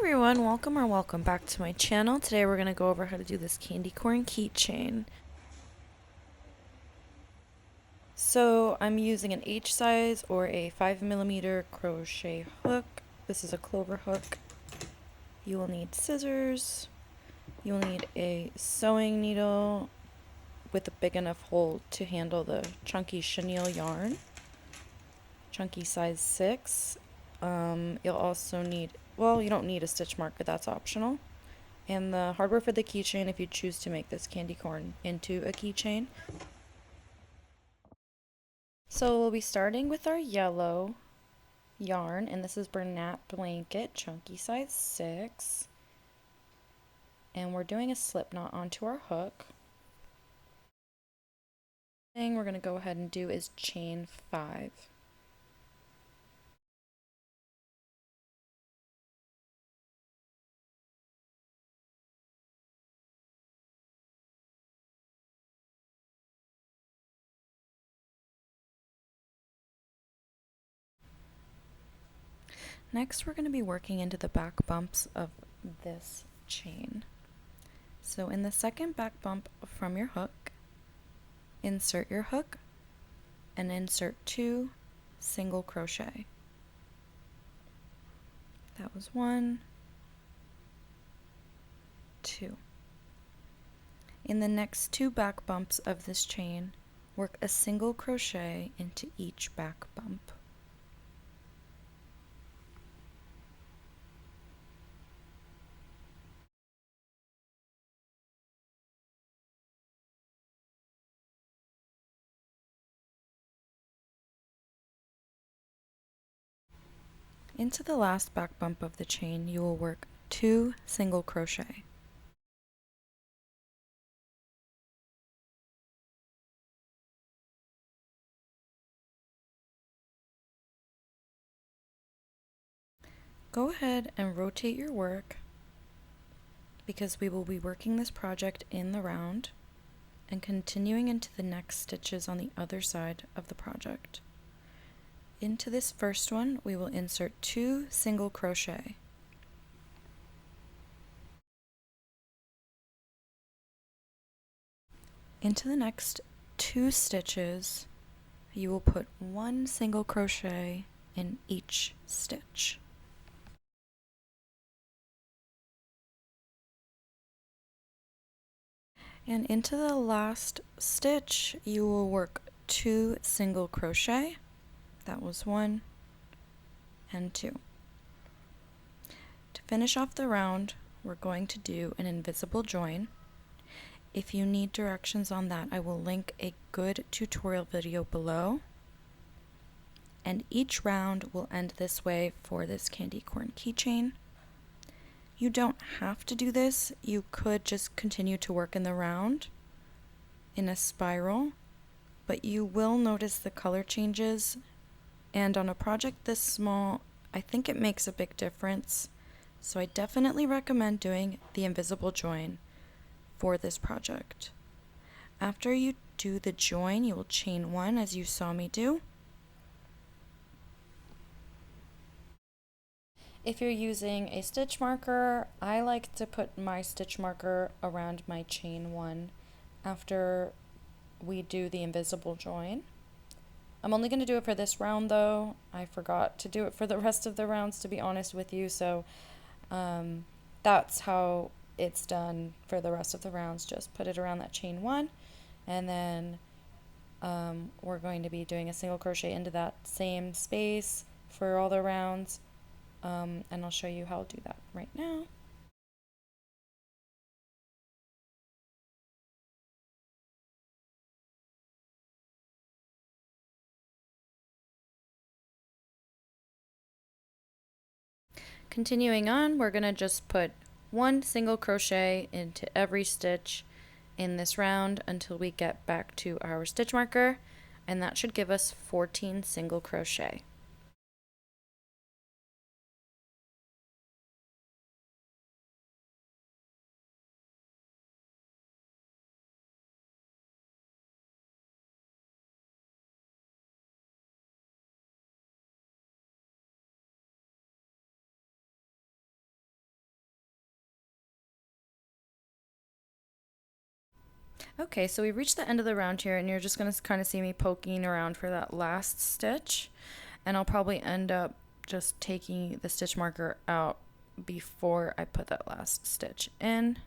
everyone, welcome back to my channel. Today we're going to go over how to do this candy corn keychain. So I'm using an H size or a 5mm crochet hook. This is a clover hook. You will need scissors. You'll need a sewing needle with a big enough hole to handle the chunky chenille yarn. Chunky size 6. You'll also need, well, you don't need a stitch marker, that's optional. And the hardware for the keychain if you choose to make this candy corn into a keychain. So we'll be starting with our yellow yarn, and this is Bernat Blanket, chunky size 6. And we're doing a slip knot onto our hook. The thing we're going to go ahead and do is chain 5. Next, we're going to be working into the back bumps of this chain. So in the second back bump from your hook, insert your hook and insert 2 single crochet. That was 1, 2. In the next 2 back bumps of this chain, work a single crochet into each back bump. Into the last back bump of the chain, you will work 2 single crochet. Go ahead and rotate your work because we will be working this project in the round and continuing into the next stitches on the other side of the project. Into this first one, we will insert 2 single crochet. Into the next 2 stitches, you will put 1 single crochet in each stitch. And into the last stitch, you will work 2 single crochet. That was 1 and 2. To finish off the round, we're going to do an invisible join. If you need directions on that, I will link a good tutorial video below. And each round will end this way for this candy corn keychain. You don't have to do this. You could just continue to work in the round in a spiral, but you will notice the color changes. And on a project this small, I think it makes a big difference. So I definitely recommend doing the invisible join for this project. After you do the join, you will chain 1 as you saw me do. If you're using a stitch marker, I like to put my stitch marker around my chain 1 after we do the invisible join. I'm only going to do it for this round though. I forgot to do it for the rest of the rounds, to be honest with you, so that's how it's done for the rest of the rounds. Just put it around that chain 1, and then we're going to be doing a single crochet into that same space for all the rounds. And I'll show you how I'll do that right now. Continuing on, we're going to just put 1 single crochet into every stitch in this round until we get back to our stitch marker, and that should give us 14 single crochet. Okay, so we reached the end of the round here, and you're just going to kind of see me poking around for that last stitch, and I'll probably end up just taking the stitch marker out before I put that last stitch in.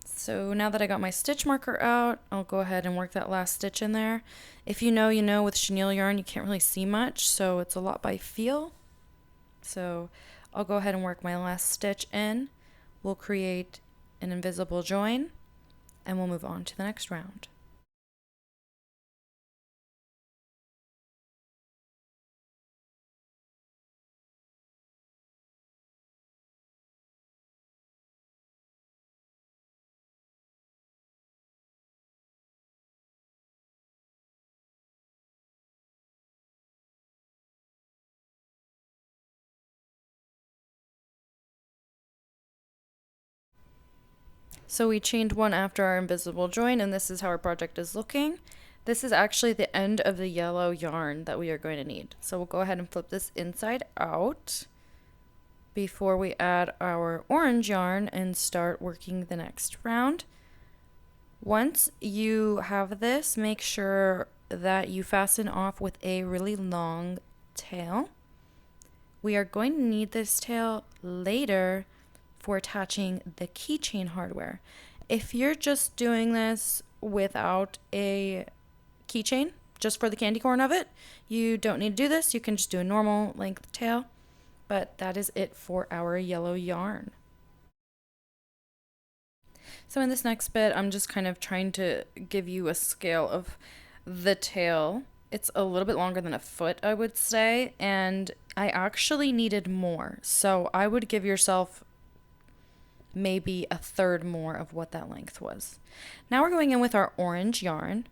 So now that I got my stitch marker out, I'll go ahead and work that last stitch in there. If you know, you know, with chenille yarn, you can't really see much, so it's a lot by feel. So I'll go ahead and work my last stitch in. We'll create an invisible join, and we'll move on to the next round. So we chained one after our invisible join, and this is how our project is looking. This is actually the end of the yellow yarn that we are going to need. So we'll go ahead and flip this inside out before we add our orange yarn and start working the next round. Once you have this, make sure that you fasten off with a really long tail. We are going to need this tail later for attaching the keychain hardware. If you're just doing this without a keychain, just for the candy corn of it, you don't need to do this. You can just do a normal length tail, but that is it for our yellow yarn. So in this next bit, I'm just kind of trying to give you a scale of the tail. It's a little bit longer than a foot, I would say, and I actually needed more. So I would give yourself maybe a third more of what that length was. Now we're going in with our orange yarn,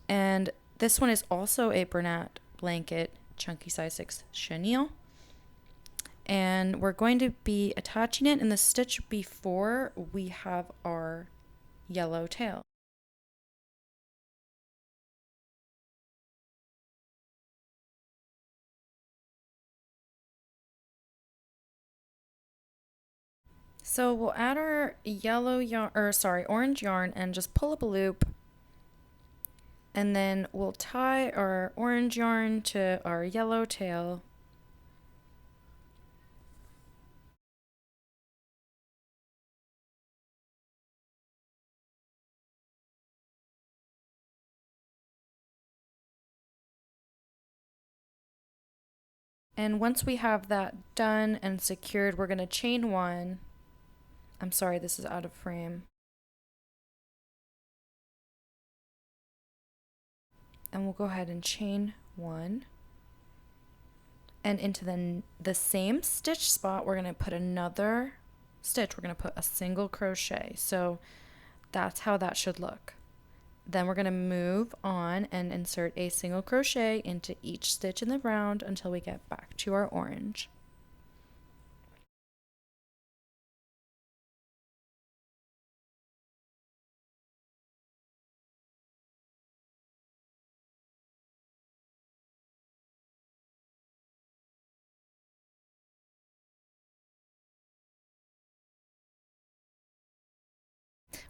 and this one is also a Bernat blanket chunky size 6 chenille. And we're going to be attaching it in the stitch before we have our yellow tail. So we'll add our yellow yarn, or sorry, orange yarn, and just pull up a loop, and then we'll tie our orange yarn to our yellow tail. And once we have that done and secured, we're going to chain one. I'm sorry, this is out of frame. And we'll go ahead and chain one. And into the same stitch spot, we're going to put another stitch. We're going to put a single crochet. So that's how that should look. Then we're going to move on and insert a single crochet into each stitch in the round until we get back to our orange.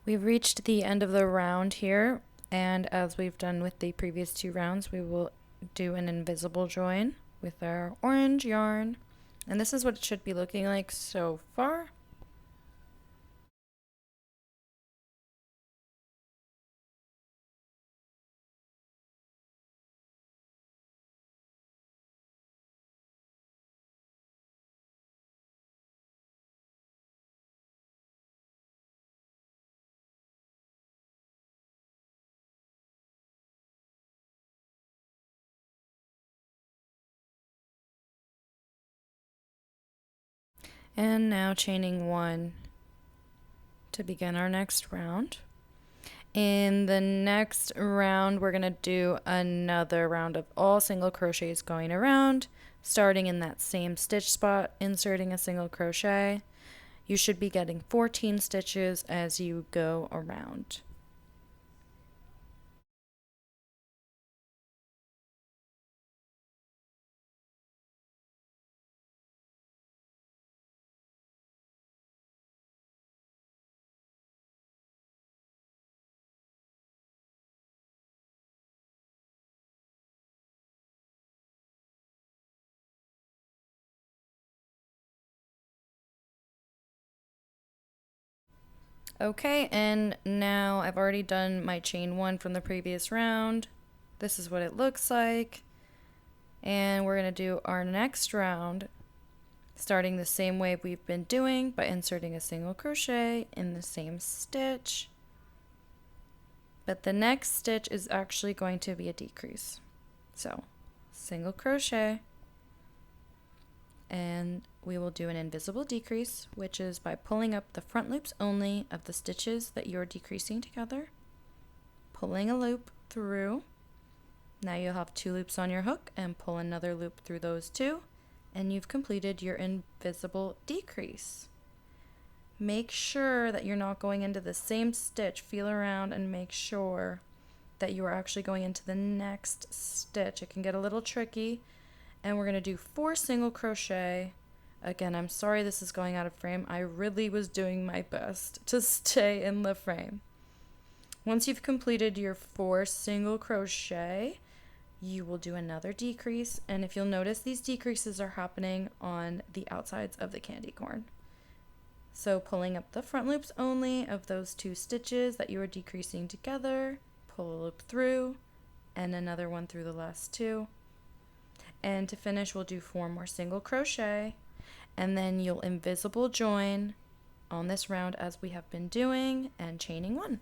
We've reached the end of the round here, and as we've done with the previous two rounds, we will do an invisible join with our orange yarn. And this is what it should be looking like so far. And now chaining one to begin our next round. In the next round, we're going to do another round of all single crochets going around, starting in that same stitch spot, inserting a single crochet. You should be getting 14 stitches as you go around. Okay, and now I've already done my chain 1 from the previous round. This is what it looks like. And we're going to do our next round starting the same way we've been doing by inserting a single crochet in the same stitch. But the next stitch is actually going to be a decrease. So, single crochet, and we will do an invisible decrease, which is by pulling up the front loops only of the stitches that you're decreasing together, pulling a loop through. Now you'll have 2 loops on your hook and pull another loop through those 2, and you've completed your invisible decrease. Make sure that you're not going into the same stitch. Feel around and make sure that you are actually going into the next stitch. It can get a little tricky, and we're going to do 4 single crochet. Again, I'm sorry this is going out of frame. I really was doing my best to stay in the frame. Once you've completed your 4 single crochet, you will do another decrease, and if you'll notice, these decreases are happening on the outsides of the candy corn. So pulling up the front loops only of those 2 stitches that you are decreasing together, pull a loop through, and another one through the last 2. And to finish, we'll do 4 more single crochet, and then you'll invisible join on this round as we have been doing, and chaining 1.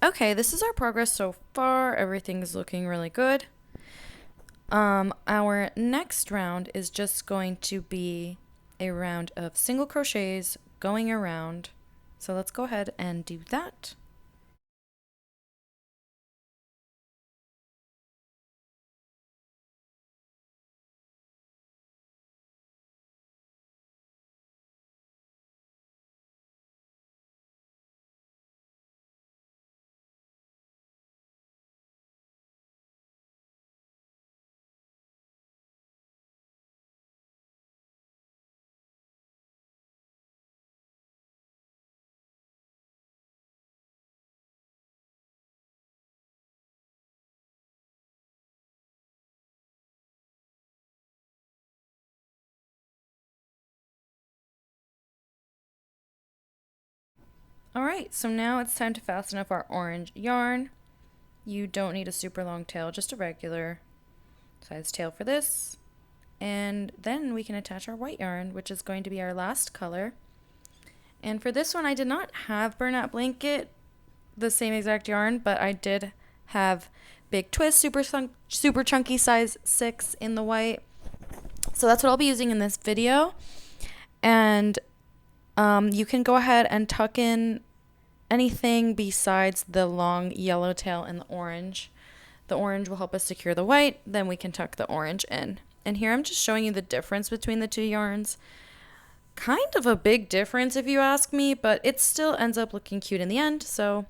Okay, this is our progress so far. Everything's looking really good. Our next round is just going to be a round of single crochets going around. So let's go ahead and do that. All right, so now it's time to fasten up our orange yarn. You don't need a super long tail, just a regular size tail for this. And then we can attach our white yarn, which is going to be our last color. And for this one, I did not have Burnout Blanket, the same exact yarn, but I did have Big Twist super chunky size 6 in the white. So that's what I'll be using in this video. And you can go ahead and tuck in anything besides the long yellow tail and the orange. The orange will help us secure the white, then we can tuck the orange in. And here I'm just showing you the difference between the 2 yarns. Kind of a big difference if you ask me, but it still ends up looking cute in the end, so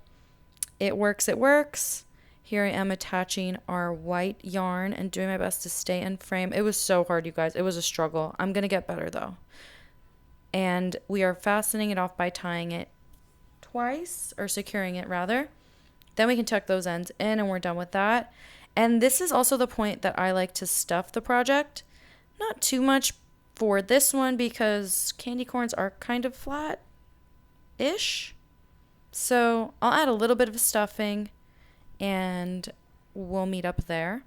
it works, it works. Here I am attaching our white yarn and doing my best to stay in frame. It was so hard, you guys. It was a struggle. I'm going to get better though. And we are fastening it off by tying it twice, or securing it rather. Then we can tuck those ends in and we're done with that. And this is also the point that I like to stuff the project. Not too much for this one because candy corns are kind of flat-ish. So I'll add a little bit of stuffing and we'll meet up there.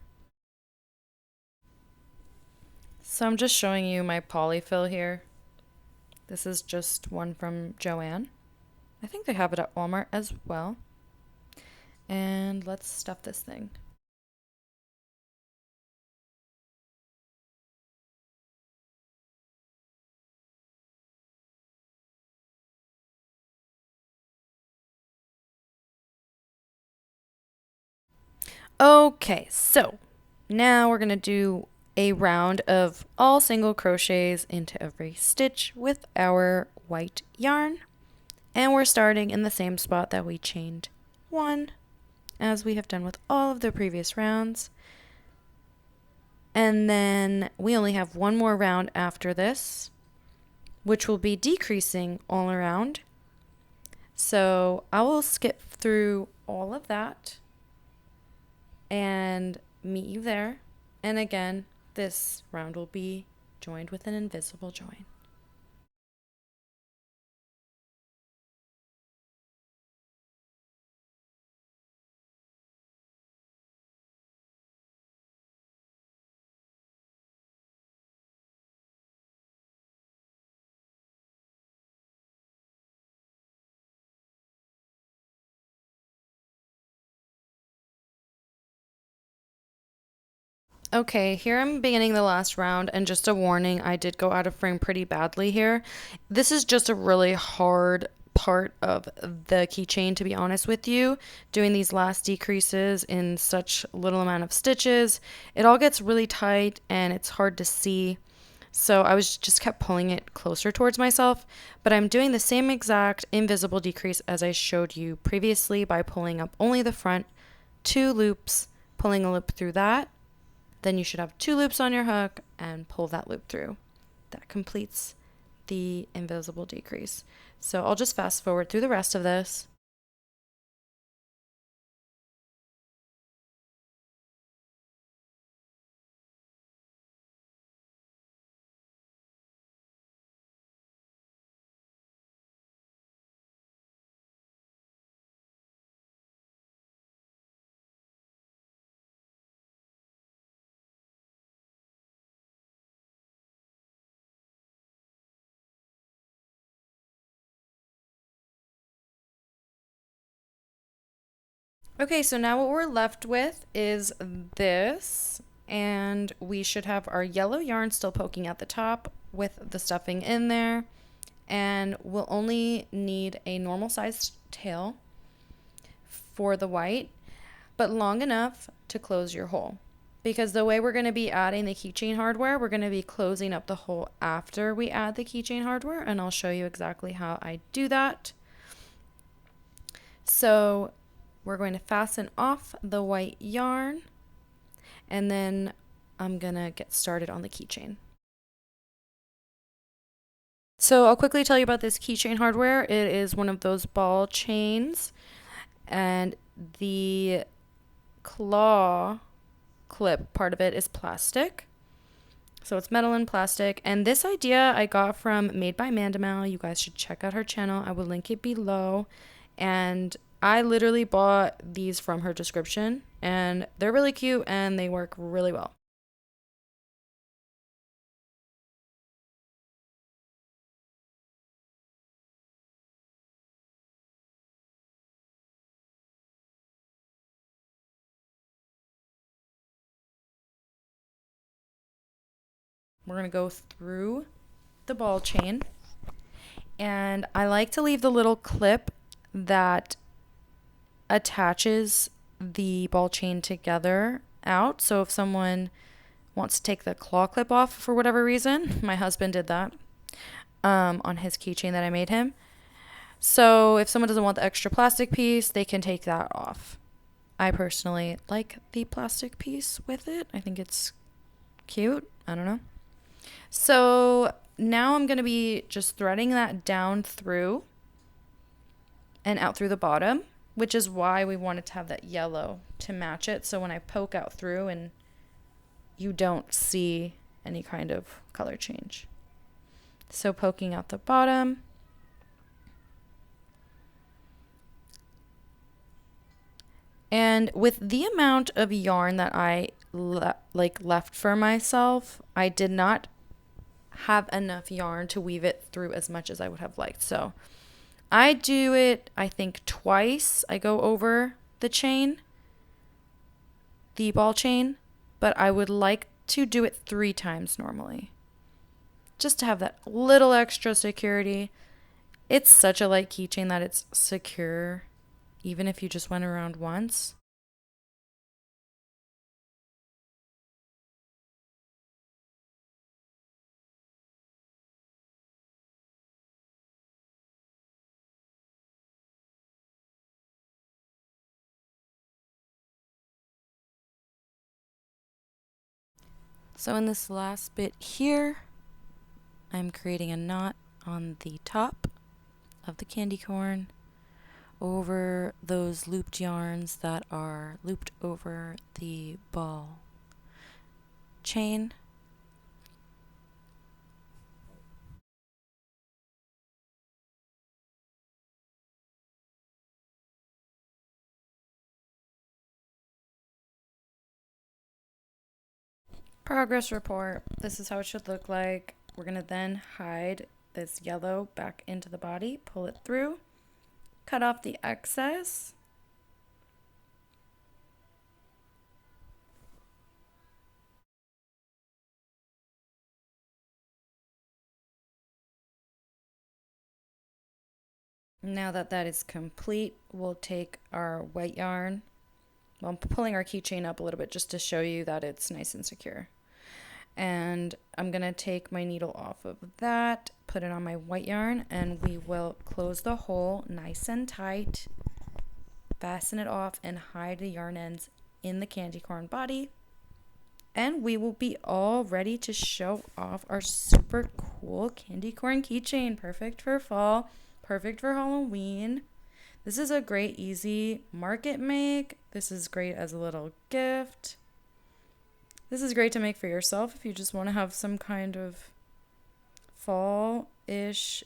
So I'm just showing you my polyfill here. This is just one from Joann. I think they have it at Walmart as well. And let's stuff this thing. Okay, so now we're going to do a round of all single crochets into every stitch with our white yarn. And we're starting in the same spot that we chained 1, as we have done with all of the previous rounds. And then we only have 1 more round after this, which will be decreasing all around. So I will skip through all of that and meet you there. And again, this round will be joined with an invisible join. Okay, here I'm beginning the last round, and just a warning, I did go out of frame pretty badly here. This is just a really hard part of the keychain, to be honest with you. Doing these last decreases in such little amount of stitches, it all gets really tight and it's hard to see. So I was just kept pulling it closer towards myself, but I'm doing the same exact invisible decrease as I showed you previously by pulling up only the front, 2 loops, pulling a loop through that. Then you should have 2 loops on your hook and pull that loop through. That completes the invisible decrease. So I'll just fast forward through the rest of this. Okay, so now what we're left with is this, and we should have our yellow yarn still poking at the top with the stuffing in there, and we'll only need a normal sized tail for the white, but long enough to close your hole. Because the way we're going to be adding the keychain hardware, we're going to be closing up the hole after we add the keychain hardware, and I'll show you exactly how I do that. So we're going to fasten off the white yarn, and then I'm gonna get started on the keychain. So I'll quickly tell you about this keychain hardware. It is one of those ball chains, and the claw clip part of it is plastic. So it's metal and plastic. And this idea I got from Made by Mandamal. You guys should check out her channel. I will link it below. And I literally bought these from her description, and they're really cute and they work really well. We're going to go through the ball chain, and I like to leave the little clip that attaches the ball chain together out. So if someone wants to take the claw clip off for whatever reason, my husband did that on his keychain that I made him. So if someone doesn't want the extra plastic piece, they can take that off. I personally like the plastic piece with it. I think it's cute. I don't know. So now I'm going to be just threading that down through and out through the bottom, which is why we wanted to have that yellow to match it. So when I poke out through, and you don't see any kind of color change. So poking out the bottom. And with the amount of yarn that I left for myself, I did not have enough yarn to weave it through as much as I would have liked. So I do it, I think, twice. I go over the chain, the ball chain, but I would like to do it 3 times normally, just to have that little extra security. It's such a light keychain that it's secure, even if you just went around once. So in this last bit here, I'm creating a knot on the top of the candy corn, over those looped yarns that are looped over the ball chain. Progress report. This is how it should look like. We're going to then hide this yellow back into the body, pull it through, cut off the excess. Now that that is complete, we'll take our white yarn. Well, I'm pulling our keychain up a little bit just to show you that it's nice and secure. And I'm going to take my needle off of that, put it on my white yarn, and we will close the hole nice and tight, fasten it off, and hide the yarn ends in the candy corn body. And we will be all ready to show off our super cool candy corn keychain. Perfect for fall, perfect for Halloween. This is a great, easy market make. This is great as a little gift. This is great to make for yourself if you just want to have some kind of fall-ish.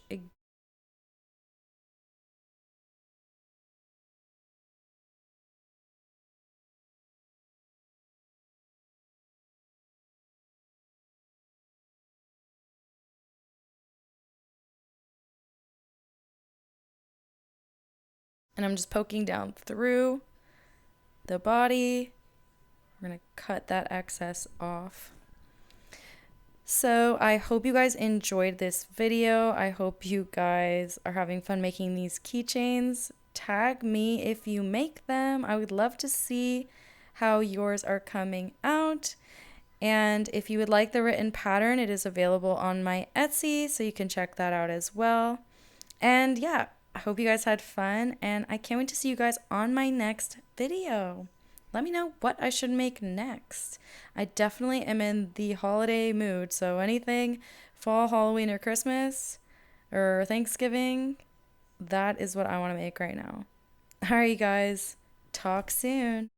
And I'm just poking down through the body. We're going to cut that excess off. So I hope you guys enjoyed this video. I hope you guys are having fun making these keychains. Tag me if you make them. I would love to see how yours are coming out. And if you would like the written pattern, it is available on my Etsy, so you can check that out as well. And yeah, I hope you guys had fun, and I can't wait to see you guys on my next video. Let me know what I should make next. I definitely am in the holiday mood, so anything fall, Halloween, or Christmas, or Thanksgiving, that is what I want to make right now. All right, guys, talk soon.